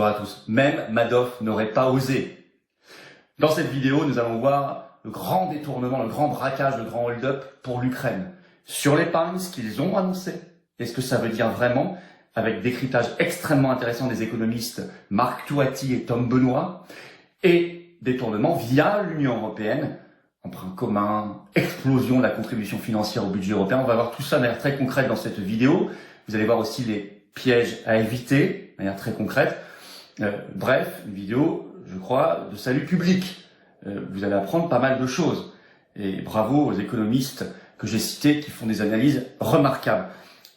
Bonjour à tous. Même Madoff n'aurait pas osé. Dans cette vidéo, nous allons voir le grand détournement, le grand braquage, le grand hold-up pour l'Ukraine. Sur l'épargne, ce qu'ils ont annoncé, et ce que ça veut dire vraiment, avec décryptage extrêmement intéressant des économistes Marc Touati et Tom Benoît, et détournement via l'Union européenne, emprunt commun, explosion de la contribution financière au budget européen. On va voir tout ça de manière très concrète dans cette vidéo. Vous allez voir aussi les pièges à éviter, de manière très concrète. Bref, une vidéo, je crois, de salut public. Vous allez apprendre pas mal de choses. Et bravo aux économistes que j'ai cités qui font des analyses remarquables.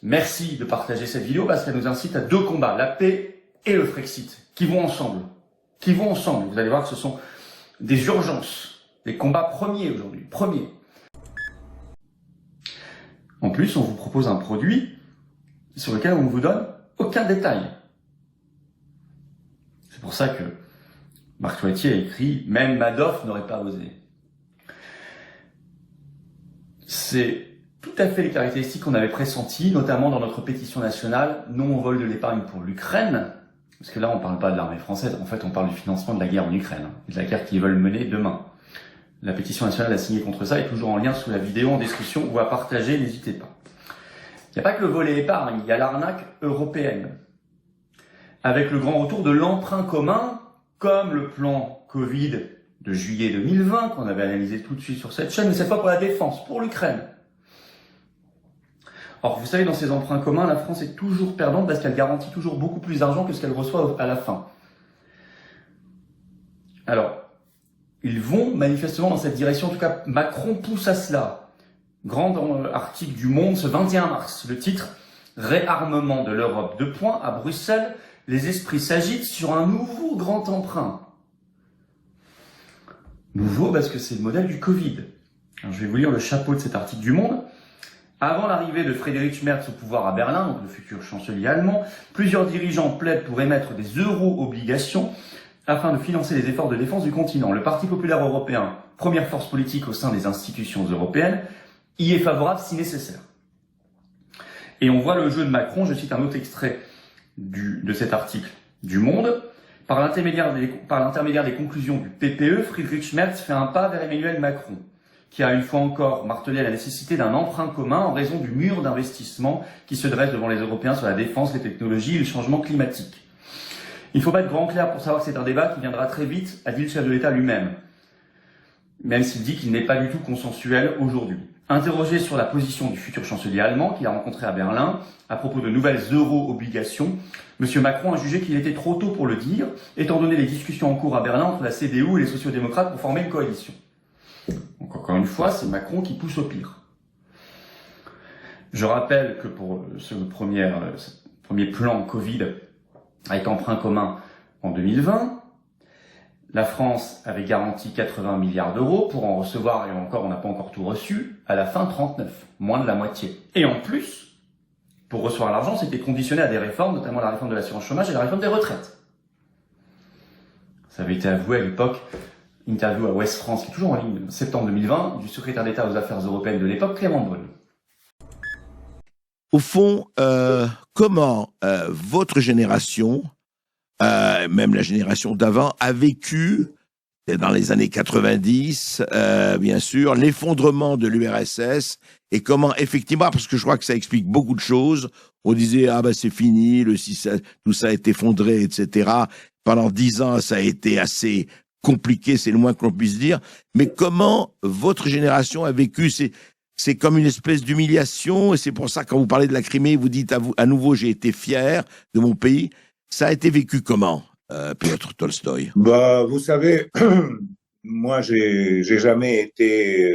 Merci de partager cette vidéo parce qu'elle nous incite à deux combats, la paix et le Frexit, qui vont ensemble. Vous allez voir que ce sont des urgences, des combats premiers aujourd'hui, premiers. En plus, on vous propose un produit sur lequel on ne vous donne aucun détail. C'est pour ça que Marc Touati a écrit « Même Madoff n'aurait pas osé ». C'est tout à fait les caractéristiques qu'on avait pressenties, notamment dans notre pétition nationale « Non au vol de l'épargne pour l'Ukraine ». Parce que là, on ne parle pas de l'armée française, en fait, on parle du financement de la guerre en Ukraine, et de la guerre qu'ils veulent mener demain. La pétition nationale a signé contre ça, est toujours en lien sous la vidéo en description ou à partager, n'hésitez pas. Il n'y a pas que le volet épargne, il y a l'arnaque européenne. Avec le grand retour de l'emprunt commun, comme le plan Covid de juillet 2020, qu'on avait analysé tout de suite sur cette chaîne, mais cette fois pour la défense, pour l'Ukraine. Or, vous savez, dans ces emprunts communs, la France est toujours perdante parce qu'elle garantit toujours beaucoup plus d'argent que ce qu'elle reçoit à la fin. Alors, ils vont manifestement dans cette direction, en tout cas, Macron pousse à cela. Grand article du Monde ce 21 mars, le titre « Réarmement de l'Europe, à Bruxelles, les esprits s'agitent sur un nouveau grand emprunt ». Nouveau parce que c'est le modèle du Covid. Alors, je vais vous lire le chapeau de cet article du Monde. Avant l'arrivée de Friedrich Merz au pouvoir à Berlin, donc le futur chancelier allemand, plusieurs dirigeants plaident pour émettre des euro-obligations afin de financer les efforts de défense du continent. Le Parti populaire européen, première force politique au sein des institutions européennes, y est favorable si nécessaire. Et on voit le jeu de Macron, je cite un autre extrait de cet article du Monde. Par l'intermédiaire des conclusions du PPE, Friedrich Merz fait un pas vers Emmanuel Macron, qui a une fois encore martelé la nécessité d'un emprunt commun en raison du mur d'investissement qui se dresse devant les Européens sur la défense, les technologies et le changement climatique. Il ne faut pas être grand clair pour savoir que c'est un débat qui viendra très vite, a dit le chef de l'État lui-même, même s'il dit qu'il n'est pas du tout consensuel aujourd'hui. Interrogé sur la position du futur chancelier allemand qu'il a rencontré à Berlin à propos de nouvelles euro-obligations, M. Macron a jugé qu'il était trop tôt pour le dire, étant donné les discussions en cours à Berlin entre la CDU et les sociaux-démocrates pour former une coalition. Donc encore une fois, c'est Macron qui pousse au pire. Je rappelle que pour ce premier plan Covid avec emprunt commun en 2020, la France avait garanti 80 milliards d'euros pour en recevoir, et encore, on n'a pas encore tout reçu, à la fin 39, moins de la moitié. Et en plus, pour recevoir l'argent, c'était conditionné à des réformes, notamment la réforme de l'assurance chômage et la réforme des retraites. Ça avait été avoué à l'époque, interview à Ouest France, qui est toujours en ligne, septembre 2020, du secrétaire d'État aux affaires européennes de l'époque, Clément Beaune. Au fond, comment votre génération, même la génération d'avant, a vécu, dans les années 90, bien sûr, l'effondrement de l'URSS et comment, effectivement, parce que je crois que ça explique beaucoup de choses, on disait, ah ben c'est fini, tout ça est effondré, etc. Pendant 10 ans, ça a été assez compliqué, c'est le moins que l'on puisse dire. Mais comment votre génération a vécu c'est comme une espèce d'humiliation, et c'est pour ça, quand vous parlez de la Crimée, vous dites à nouveau, j'ai été fier de mon pays. Ça a été vécu comment, Piotr Tolstoï? Bah, vous savez, moi, j'ai jamais été.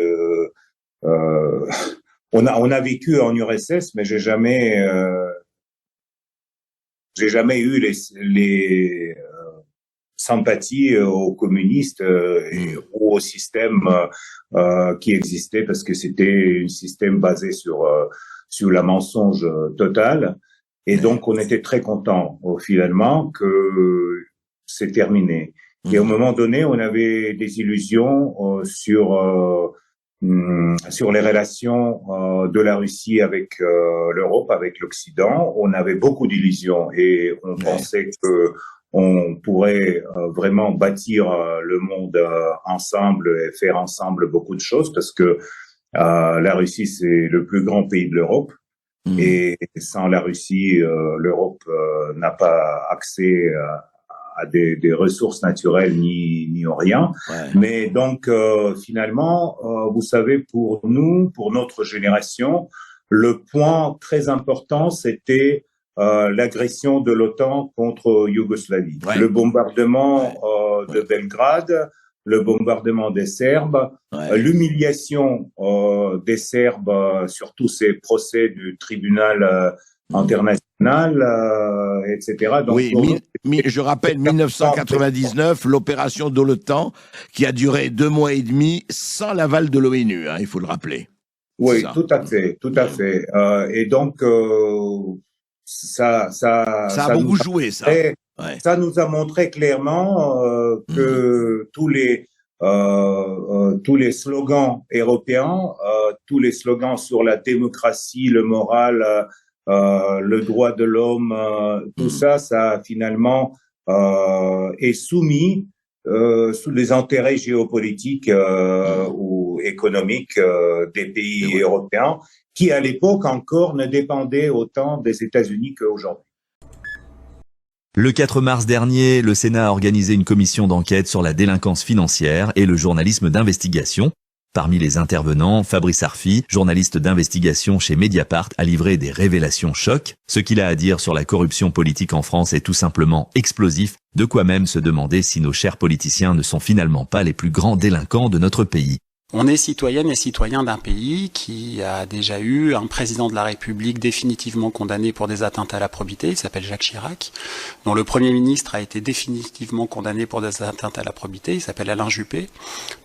On a vécu en URSS, mais j'ai jamais eu les sympathies aux communistes ou au système qui existait, parce que c'était un système basé sur la mensonge totale. Et donc, on était très contents, finalement, que c'est terminé. Et au moment donné, on avait des illusions sur les relations de la Russie avec l'Europe, avec l'Occident. On avait beaucoup d'illusions et on pensait que on pourrait vraiment bâtir le monde ensemble et faire ensemble beaucoup de choses, parce que la Russie, c'est le plus grand pays de l'Europe. Et sans la Russie, l'Europe n'a pas accès à des ressources naturelles ni rien. Ouais. Mais donc, finalement, vous savez, pour nous, pour notre génération, le point très important, c'était l'agression de l'OTAN contre Yougoslavie. Ouais. Le bombardement de Belgrade, le bombardement des Serbes, l'humiliation des Serbes sur tous ces procès du tribunal international, etc. Donc, oui, je rappelle 1999, l'opération de l'OTAN qui a duré 2 mois et demi sans l'aval de l'ONU, hein, il faut le rappeler. Oui, tout à fait, tout à fait. Et donc, ça a beaucoup joué, ça. Ouais. Ça nous a montré clairement que tous les slogans européens, tous les slogans sur la démocratie, le moral, le droit de l'homme, tout ça finalement est soumis sous les intérêts géopolitiques ou économiques des pays européens, qui à l'époque encore ne dépendaient autant des États-Unis qu'aujourd'hui. Le 4 mars dernier, le Sénat a organisé une commission d'enquête sur la délinquance financière et le journalisme d'investigation. Parmi les intervenants, Fabrice Arfi, journaliste d'investigation chez Mediapart, a livré des révélations choc. Ce qu'il a à dire sur la corruption politique en France est tout simplement explosif, de quoi même se demander si nos chers politiciens ne sont finalement pas les plus grands délinquants de notre pays. On est citoyennes et citoyens d'un pays qui a déjà eu un président de la République définitivement condamné pour des atteintes à la probité, il s'appelle Jacques Chirac, dont le Premier ministre a été définitivement condamné pour des atteintes à la probité, il s'appelle Alain Juppé,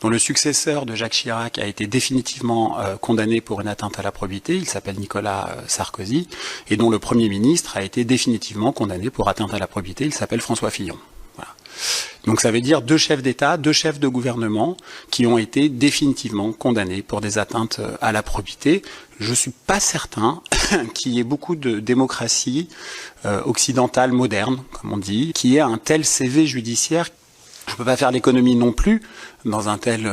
dont le successeur de Jacques Chirac a été définitivement condamné pour une atteinte à la probité, il s'appelle Nicolas Sarkozy, et dont le Premier ministre a été définitivement condamné pour atteinte à la probité, il s'appelle François Fillon. Voilà. Donc ça veut dire 2 chefs d'État, 2 chefs de gouvernement qui ont été définitivement condamnés pour des atteintes à la probité. Je suis pas certain qu'il y ait beaucoup de démocratie occidentale moderne, comme on dit, qui ait un tel CV judiciaire. Je peux pas faire l'économie non plus dans un tel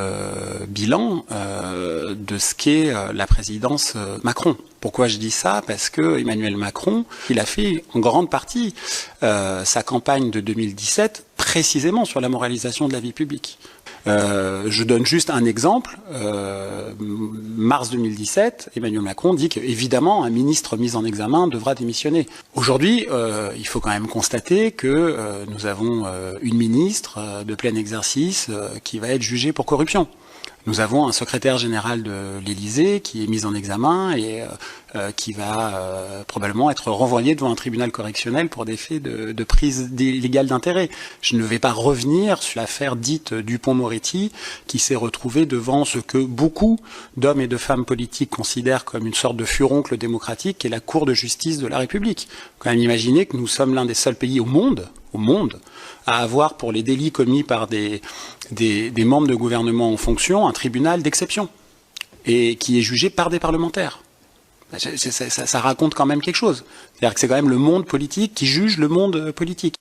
bilan de ce qu'est la présidence Macron. Pourquoi je dis ça? Parce que Emmanuel Macron, il a fait en grande partie sa campagne de 2017 précisément sur la moralisation de la vie publique. Je donne juste un exemple. Mars 2017, Emmanuel Macron dit qu'évidemment, un ministre mis en examen devra démissionner. Aujourd'hui, il faut quand même constater que nous avons une ministre de plein exercice qui va être jugée pour corruption. Nous avons un secrétaire général de l'Élysée qui est mis en examen et qui va probablement être renvoyé devant un tribunal correctionnel pour des faits de prise illégale d'intérêt. Je ne vais pas revenir sur l'affaire dite Dupond-Moretti qui s'est retrouvée devant ce que beaucoup d'hommes et de femmes politiques considèrent comme une sorte de furoncle démocratique qui est la Cour de justice de la République. Quand même imaginer que nous sommes l'un des seuls pays au monde, à avoir pour les délits commis par des membres de gouvernement en fonction un tribunal d'exception et qui est jugé par des parlementaires. Ça raconte quand même quelque chose. C'est-à-dire que c'est quand même le monde politique qui juge le monde politique.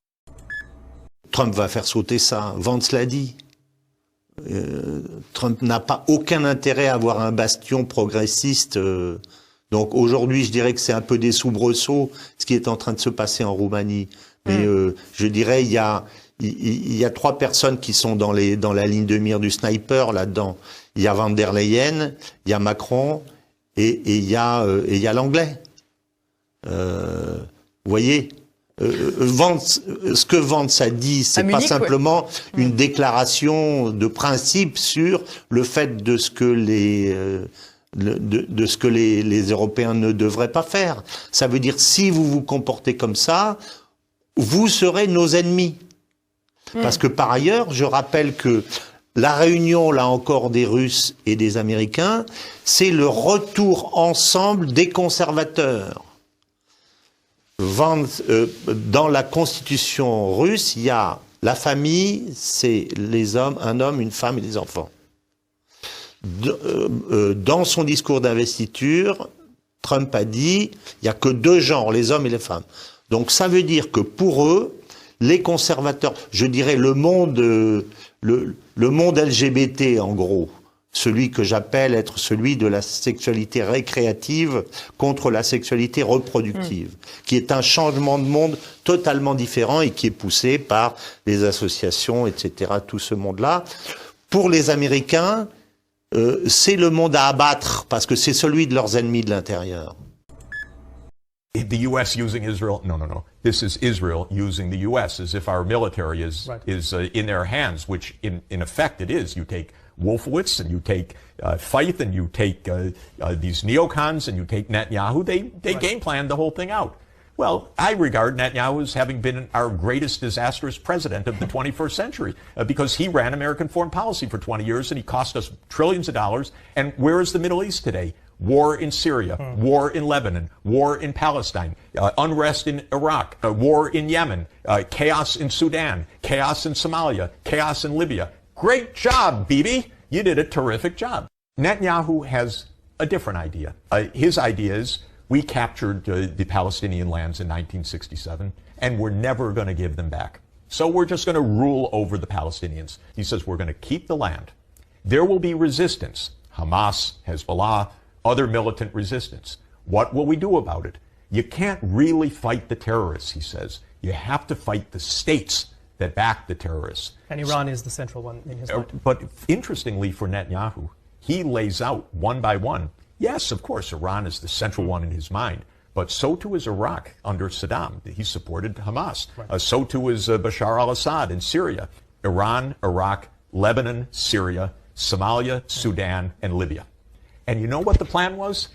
Trump va faire sauter ça. Vance l'a dit. Trump n'a pas aucun intérêt à avoir un bastion progressiste. Donc aujourd'hui, je dirais que c'est un peu des soubresauts ce qui est en train de se passer en Roumanie. Mais je dirais il y a 3 personnes qui sont dans la ligne de mire du sniper là-dedans. Il y a Van der Leyen, il y a Macron et il y a l'anglais. Vous voyez, ce que Vance a dit, c'est pas simplement une déclaration de principe sur le fait de ce que les Européens ne devraient pas faire. Ça veut dire si vous vous comportez comme ça, vous serez nos ennemis. Parce que par ailleurs, je rappelle que la réunion, là encore, des Russes et des Américains, c'est le retour ensemble des conservateurs. Dans la constitution russe, il y a la famille, c'est les hommes, un homme, une femme et des enfants. Dans son discours d'investiture, Trump a dit, il n'y a que 2 genres, les hommes et les femmes. Donc ça veut dire que pour eux, les conservateurs, je dirais le monde LGBT en gros, celui que j'appelle être celui de la sexualité récréative contre la sexualité reproductive, qui est un changement de monde totalement différent et qui est poussé par les associations, etc., tout ce monde-là. Pour les Américains, c'est le monde à abattre parce que c'est celui de leurs ennemis de l'intérieur. The U.S. using Israel? No. This is Israel using the U.S. as if our military is in their hands, which in effect it is. You take Wolfowitz and you take Feith and you take these neocons and you take Netanyahu. They game planned the whole thing out. Well, I regard Netanyahu as having been our greatest disastrous president of the 21st century because he ran American foreign policy for 20 years and he cost us trillions of dollars. And where is the Middle East today? War in Syria, war in Lebanon, war in Palestine, unrest in Iraq, war in Yemen, chaos in Sudan, chaos in Somalia, chaos in Libya. Great job, Bibi. You did a terrific job. Netanyahu has a different idea. His idea is we captured the Palestinian lands in 1967, and we're never going to give them back. So we're just going to rule over the Palestinians. He says we're going to keep the land. There will be resistance. Hamas, Hezbollah, other militant resistance. What will we do about it? You can't really fight the terrorists, he says. You have to fight the states that back the terrorists. And Iran is the central one in his mind. But interestingly for Netanyahu, he lays out one by one. Yes, of course, Iran is the central one in his mind, but so too is Iraq under Saddam. He supported Hamas. Right. So too is Bashar al-Assad in Syria. Iran, Iraq, Lebanon, Syria, Somalia, Sudan, and Libya. And you know what the plan was?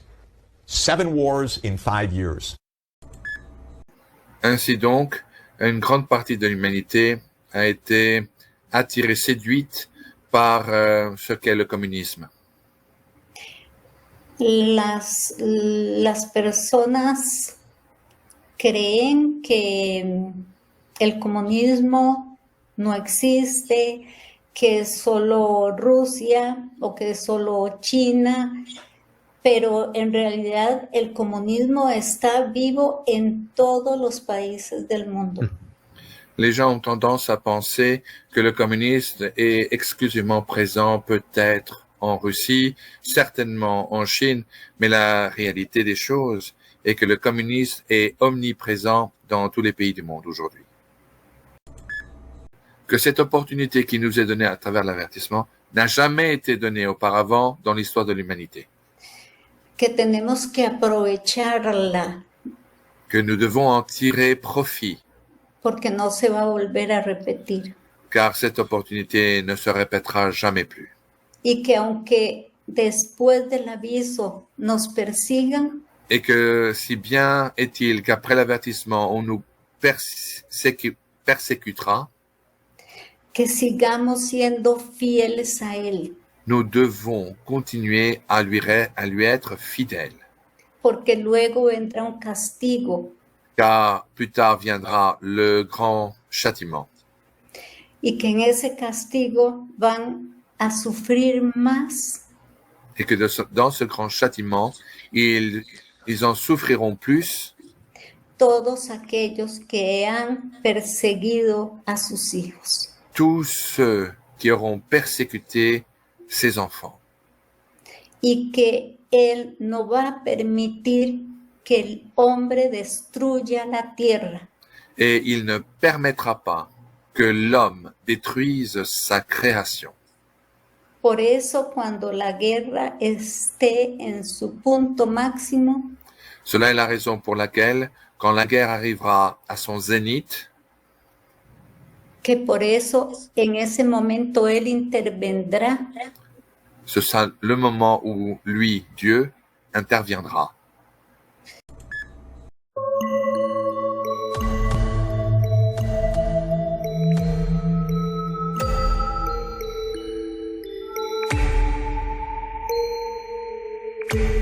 7 wars in 5 years. Ainsi donc, une grande partie de l'humanité a été attirée, séduite par ce qu'est le communisme. Las personas creen que el comunismo no existe, que es solo Rusia o que es solo China, pero en realidad el comunismo está vivo en todos los países del mundo. Les gens ont tendance à penser que le communisme est exclusivement présent peut-être en Russie, certainement en Chine, mais la réalité des choses est que le communisme est omniprésent dans tous les pays du monde aujourd'hui. Que cette opportunité qui nous est donnée à travers l'avertissement n'a jamais été donnée auparavant dans l'histoire de l'humanité. Que tenemos que aprovecharla. Que nous devons en tirer profit. Porque no se va a volver a repetir. Car cette opportunité ne se répétera jamais plus. Y que aunque después del aviso nos persigan. Et que si bien est-il qu'après l'avertissement on nous persécutera. Que sigamos siendo fieles a él. Nous devons continuer à lui être fidèles. Porque luego vendrá un castigo. Car plus tard viendra le grand châtiment. Y que en ese castigo van a sufrir más. Et que dans ce grand châtiment, ils en souffriront plus. Todos aquellos que han perseguido a sus hijos. Tous ceux qui auront persécuté ses enfants. Y que él no va a permitir que el hombre destruya la tierra. Et il ne permettra pas que l'homme détruise sa création. Por eso, cuando la guerra esté en su punto máximo, cela est la raison pour laquelle, quand la guerre arrivera à son zénith, que por eso en ese momento él intervendrá. Ce sera le moment où lui, Dieu, interviendra. Thank you.